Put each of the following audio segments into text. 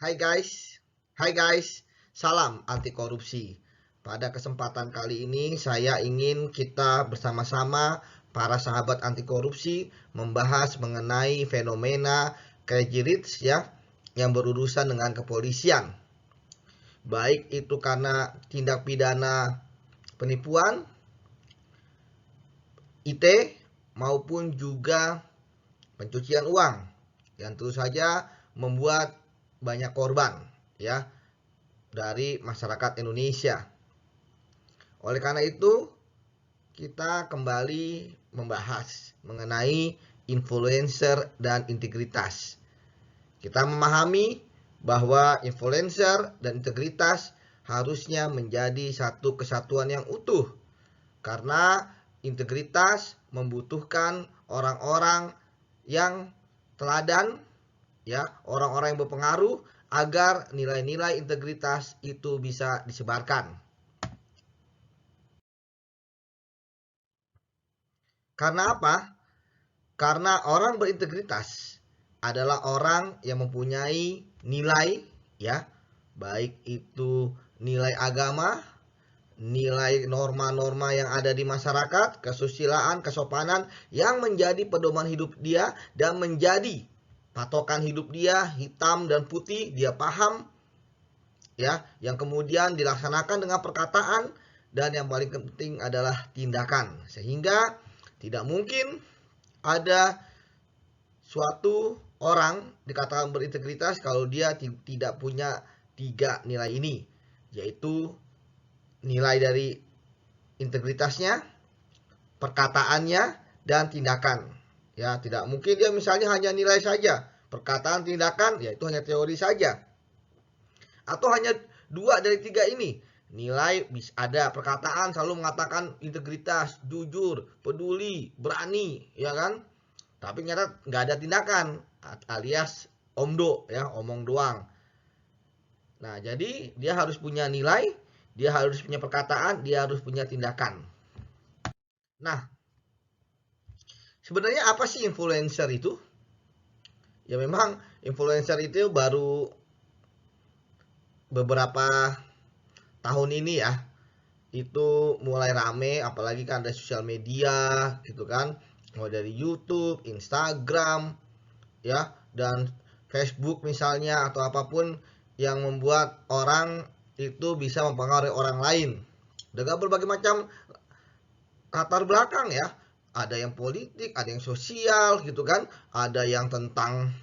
Hai guys, hai guys, salam anti korupsi. Pada kesempatan kali ini saya ingin kita bersama-sama para sahabat anti korupsi membahas mengenai fenomena Crazy Rich ya yang berurusan dengan kepolisian. Baik itu karena tindak pidana penipuan, IT maupun juga pencucian uang yang tentu saja membuat banyak korban ya dari masyarakat Indonesia. Oleh karena itu, kita kembali membahas mengenai influencer dan integritas. Kita memahami bahwa influencer dan integritas harusnya menjadi satu kesatuan yang utuh, karena integritas membutuhkan orang-orang yang teladan, ya, orang-orang yang berpengaruh agar nilai-nilai integritas itu bisa disebarkan. Karena apa? Karena orang berintegritas adalah orang yang mempunyai nilai, ya, baik itu nilai agama, nilai norma-norma yang ada di masyarakat, kesusilaan, kesopanan yang menjadi pedoman hidup dia dan menjadi patokan hidup dia, hitam dan putih, dia paham, ya, yang kemudian dilaksanakan dengan perkataan dan yang paling penting adalah tindakan. Sehingga tidak mungkin ada suatu orang dikatakan berintegritas kalau dia tidak punya 3 nilai ini, yaitu nilai dari integritasnya, perkataannya, dan tindakan. Ya, tidak mungkin dia misalnya hanya nilai saja, perkataan, tindakan, ya itu hanya teori saja. Atau hanya 2 dari 3 ini. Nilai ada, perkataan selalu mengatakan integritas, jujur, peduli, berani, ya kan? Tapi ternyata nggak ada tindakan, alias omdo, ya, omong doang. Nah, jadi dia harus punya nilai, dia harus punya perkataan, dia harus punya tindakan. Nah, sebenarnya apa sih influencer itu? Ya memang influencer itu baru beberapa tahun ini ya, itu mulai rame, apalagi kan ada sosial media gitu kan, mulai dari YouTube, Instagram, ya, dan Facebook misalnya, atau apapun yang membuat orang itu bisa mempengaruhi orang lain dengan berbagai macam latar belakang ya. Ada yang politik, ada yang sosial gitu kan, ada yang tentang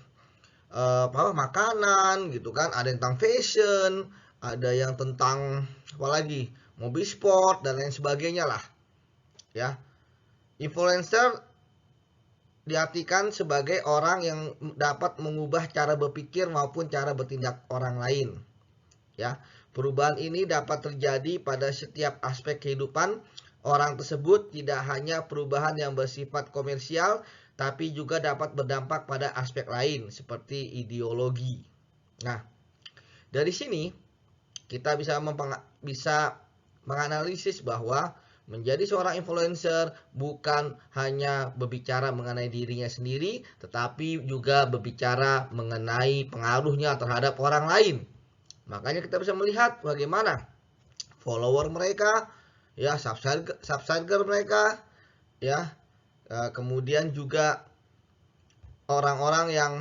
makanan gitu kan, ada yang tentang fashion, ada yang tentang apa lagi, mobil sport dan lain sebagainya lah ya. Influencer diartikan sebagai orang yang dapat mengubah cara berpikir maupun cara bertindak orang lain ya. Perubahan ini dapat terjadi pada setiap aspek kehidupan orang tersebut, tidak hanya perubahan yang bersifat komersial, tapi juga dapat berdampak pada aspek lain seperti ideologi. Nah, dari sini kita bisa menganalisis bahwa menjadi seorang influencer bukan hanya berbicara mengenai dirinya sendiri, tetapi juga berbicara mengenai pengaruhnya terhadap orang lain. Makanya kita bisa melihat bagaimana follower mereka, ya, subscriber mereka, ya, kemudian juga orang-orang yang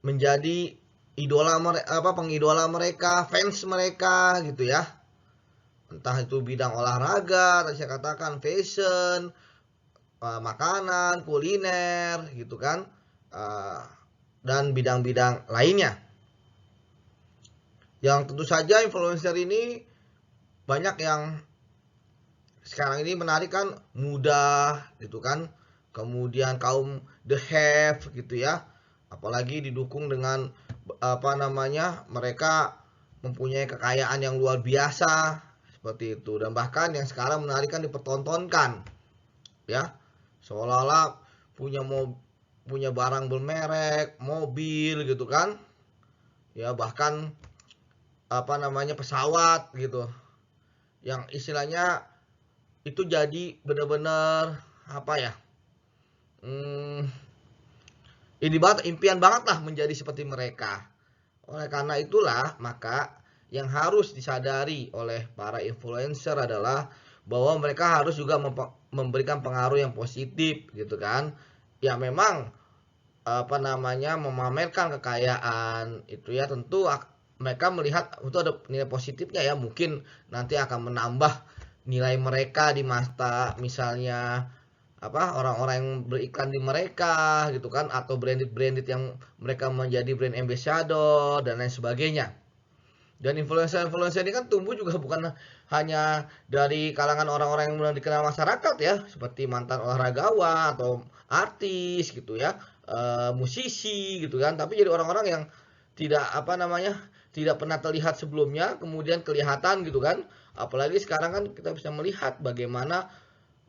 menjadi pengidola mereka, fans mereka gitu ya. Entah itu bidang olahraga, tadi saya katakan fashion, makanan, kuliner gitu kan, dan bidang-bidang lainnya. Yang tentu saja influencer ini banyak yang sekarang ini menarik kan, muda gitu kan, kemudian kaum the have gitu ya, apalagi didukung dengan mereka mempunyai kekayaan yang luar biasa seperti itu, dan bahkan yang sekarang menarik kan dipertontonkan ya, seolah-olah punya barang bermerek, mobil gitu kan, ya, bahkan pesawat gitu, yang istilahnya itu jadi benar-benar apa ya, ini banget, impian banget lah menjadi seperti mereka. Oleh karena itulah, maka yang harus disadari oleh para influencer adalah bahwa mereka harus juga memberikan pengaruh yang positif gitu kan. Ya memang memamerkan kekayaan itu ya tentu mereka melihat itu ada nilai positifnya ya, mungkin nanti akan menambah nilai mereka di mata misalnya orang-orang yang beriklan di mereka gitu kan, atau branded yang mereka menjadi brand ambassador dan lain sebagainya. Dan influencer-influencer ini kan tumbuh juga bukan hanya dari kalangan orang-orang yang mulai dikenal masyarakat ya, seperti mantan olahragawan atau artis gitu ya, musisi gitu kan, tapi jadi orang-orang yang tidak tidak pernah terlihat sebelumnya, kemudian kelihatan gitu kan. Apalagi sekarang kan kita bisa melihat bagaimana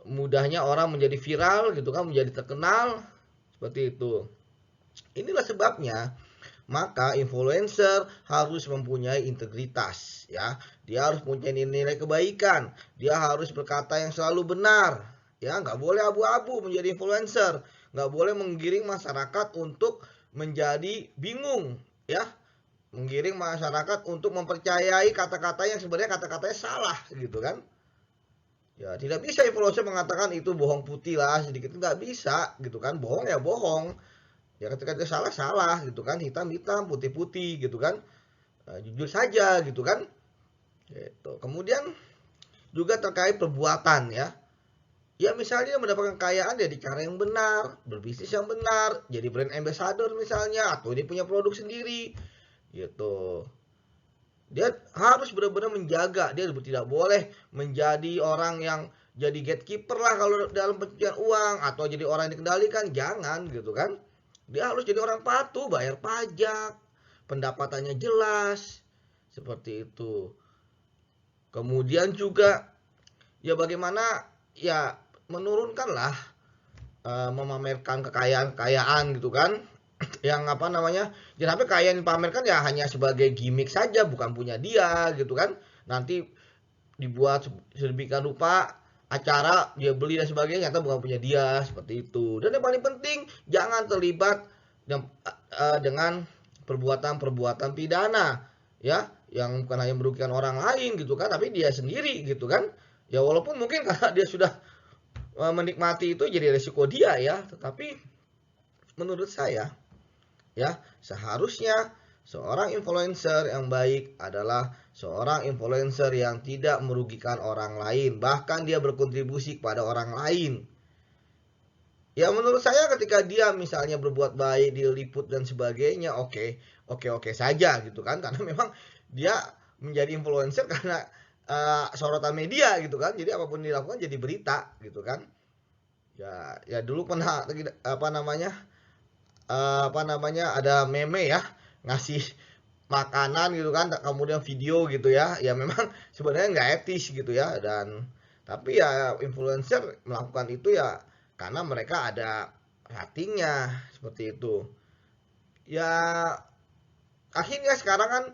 mudahnya orang menjadi viral gitu kan, menjadi terkenal seperti itu. Inilah sebabnya maka influencer harus mempunyai integritas ya. Dia harus mempunyai nilai kebaikan, dia harus berkata yang selalu benar ya, nggak boleh abu-abu menjadi influencer, nggak boleh menggiring masyarakat untuk menjadi bingung ya, menggiring masyarakat untuk mempercayai kata-kata yang sebenarnya kata-katanya salah gitu kan. Ya tidak bisa influencer mengatakan itu bohong putih lah sedikit, nggak bisa gitu kan, bohong ya bohong. Ya ketika dia salah salah gitu kan, hitam hitam putih putih gitu kan, jujur saja gitu kan. Gitu. Kemudian juga terkait perbuatan ya. Ya misalnya mendapatkan kekayaan ya di cara yang benar, berbisnis yang benar, jadi brand ambassador misalnya, atau dia punya produk sendiri gitu. Dia harus benar-benar menjaga, dia tidak boleh menjadi orang yang jadi gatekeeper lah kalau dalam pencucian uang, atau jadi orang yang dikendalikan, jangan gitu kan. Dia harus jadi orang patuh, bayar pajak, pendapatannya jelas, seperti itu. Kemudian juga ya bagaimana ya menurunkanlah memamerkan kekayaan-kekayaan gitu kan, yang jangan sampai kekayaan yang dipamerkan ya hanya sebagai gimmick saja, bukan punya dia gitu kan. Nanti dibuat sedemikian rupa acara dia beli dan sebagainya, ternyata bukan punya dia, seperti itu. Dan yang paling penting jangan terlibat dengan perbuatan-perbuatan pidana ya, yang bukan hanya merugikan orang lain gitu kan, tapi dia sendiri gitu kan. Ya walaupun mungkin karena dia sudah menikmati itu jadi resiko dia ya, tetapi menurut saya ya seharusnya seorang influencer yang baik adalah seorang influencer yang tidak merugikan orang lain, bahkan dia berkontribusi kepada orang lain. Ya menurut saya ketika dia misalnya berbuat baik, diliput dan sebagainya, oke saja gitu kan, karena memang dia menjadi influencer karena sorotan media gitu kan, jadi apapun dilakukan jadi berita gitu kan. Ya dulu pernah ada meme ya, ngasih makanan gitu kan, kemudian video gitu ya, ya memang sebenarnya nggak etis gitu ya. Dan tapi ya influencer melakukan itu ya karena mereka ada ratingnya, seperti itu ya. Akhirnya sekarang kan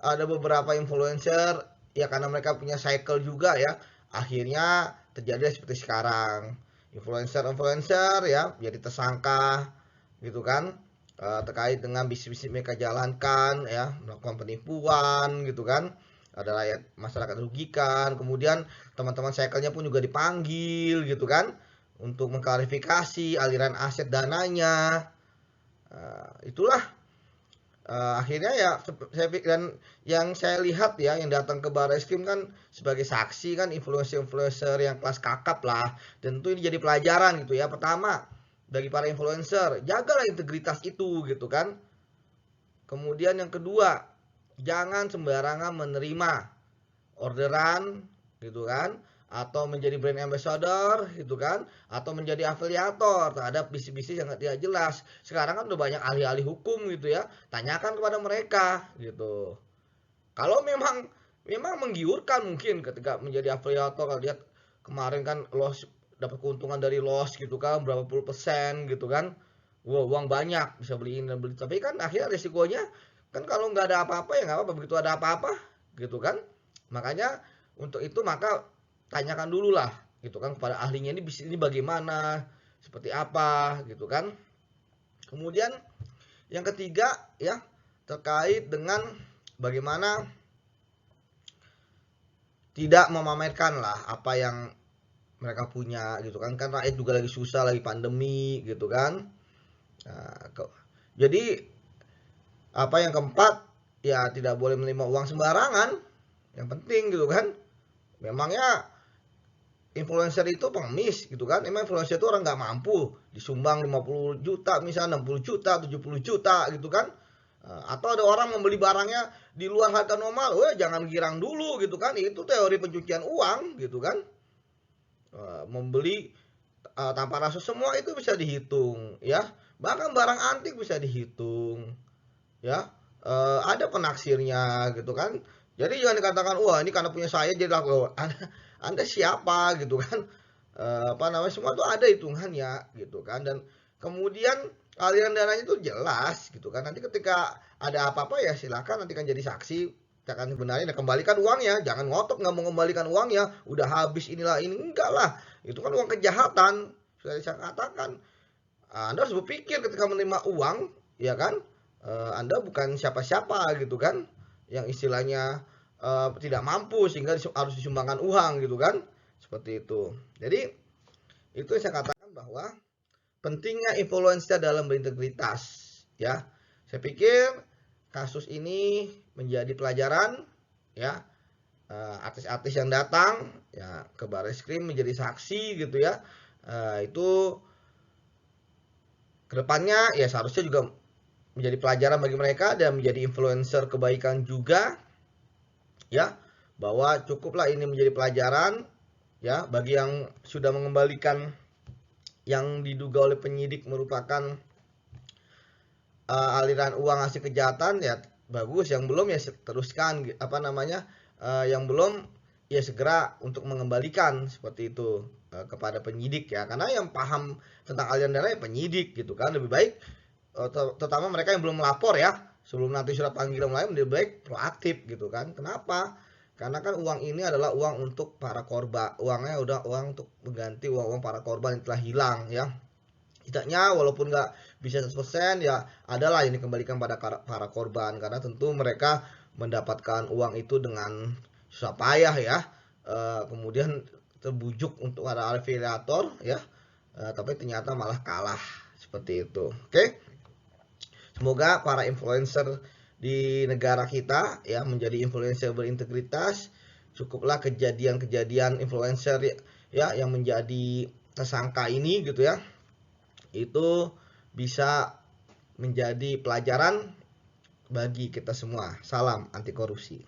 ada beberapa influencer ya, karena mereka punya cycle juga ya, akhirnya terjadi seperti sekarang. Influencer ya jadi tersangka gitu kan, terkait dengan bisnis-bisnis mereka jalankan ya, melakukan penipuan gitu kan, ada rakyat masyarakat dirugikan. Kemudian teman-teman cycle-nya pun juga dipanggil gitu kan untuk mengklarifikasi aliran aset dananya. Itulah akhirnya ya saya pikir, dan yang saya lihat ya yang datang ke Barreskrim kan sebagai saksi kan influencer-influencer yang kelas kakap lah. Dan tentu ini jadi pelajaran gitu ya. Pertama, bagi para influencer, jagalah integritas itu gitu kan. Kemudian yang kedua, jangan sembarangan menerima orderan gitu kan, atau menjadi brand ambassador gitu kan, atau menjadi afiliator terhadap bisnis-bisnis yang tidak jelas. Sekarang kan udah banyak ahli-ahli hukum gitu ya, tanyakan kepada mereka gitu. Kalau memang menggiurkan mungkin ketika menjadi afiliator, kalau lihat kemarin kan loss, dapat keuntungan dari loss gitu kan berapa puluh persen gitu kan, wow, uang banyak bisa beli ini dan beli. Tapi kan akhirnya resikonya kan kalau nggak ada apa-apa ya nggak apa-apa, begitu ada apa-apa gitu kan. Makanya untuk itu maka tanyakan dulu lah gitu kan kepada ahlinya, ini bisnis ini bagaimana, seperti apa gitu kan. Kemudian yang ketiga ya, terkait dengan bagaimana tidak memamerkan lah apa yang mereka punya gitu kan rakyat juga lagi susah, lagi pandemi gitu kan. Nah, jadi apa yang keempat, ya tidak boleh menerima uang sembarangan, yang penting gitu kan. Memangnya influencer itu pengemis gitu kan, emang influencer itu orang nggak mampu disumbang 50 juta misalnya, 60 juta, 70 juta gitu kan. Atau ada orang membeli barangnya di luar harga normal, jangan girang dulu gitu kan, itu teori pencucian uang gitu kan. Membeli tanpa rasa semua itu bisa dihitung ya, bahkan barang antik bisa dihitung ya. Ada penaksirnya gitu kan. Jadi jangan dikatakan wah ini karena punya saya jadi laku. Anda siapa gitu kan. Apa namanya, semua tuh ada hitungannya gitu kan. Dan kemudian aliran dananya itu jelas gitu kan. Nanti ketika ada apa-apa ya silakan nanti kan jadi saksi, akan sebenarnya kembalikan uangnya, jangan ngotot nggak mau kembalikan uangnya, udah habis inilah ini, enggak lah, itu kan uang kejahatan. Sudah saya katakan, Anda harus berpikir ketika menerima uang, ya kan, Anda bukan siapa-siapa gitu kan, yang istilahnya tidak mampu sehingga harus disumbangkan uang gitu kan, seperti itu. Jadi itu saya katakan bahwa pentingnya influencer dalam berintegritas ya. Saya pikir kasus ini menjadi pelajaran ya. Artis-artis yang datang ya ke Barreskrim menjadi saksi gitu ya. Itu kedepannya ya seharusnya juga menjadi pelajaran bagi mereka dan menjadi influencer kebaikan juga ya, bahwa cukuplah ini menjadi pelajaran ya bagi yang sudah mengembalikan yang diduga oleh penyidik merupakan aliran uang hasil kejahatan, ya bagus, yang belum ya teruskan apa namanya, yang belum ya segera untuk mengembalikan seperti itu kepada penyidik ya, karena yang paham tentang aliran dana ya penyidik gitu kan. Lebih baik terutama mereka yang belum melapor ya, sebelum nanti surat panggilan mulai, lebih baik proaktif gitu kan. Kenapa? Karena kan uang ini adalah uang untuk para korban, uangnya udah uang untuk mengganti uang-uang para korban yang telah hilang ya. Tidaknya walaupun nggak bisa 100% ya adalah yang dikembalikan pada para korban, karena tentu mereka mendapatkan uang itu dengan susah payah ya. Kemudian terbujuk untuk ada afiliator ya, tapi ternyata malah kalah seperti itu. Oke. Semoga para influencer di negara kita ya menjadi influencer berintegritas. Cukuplah kejadian-kejadian influencer ya yang menjadi tersangka ini gitu ya, itu bisa menjadi pelajaran bagi kita semua. Salam anti korupsi.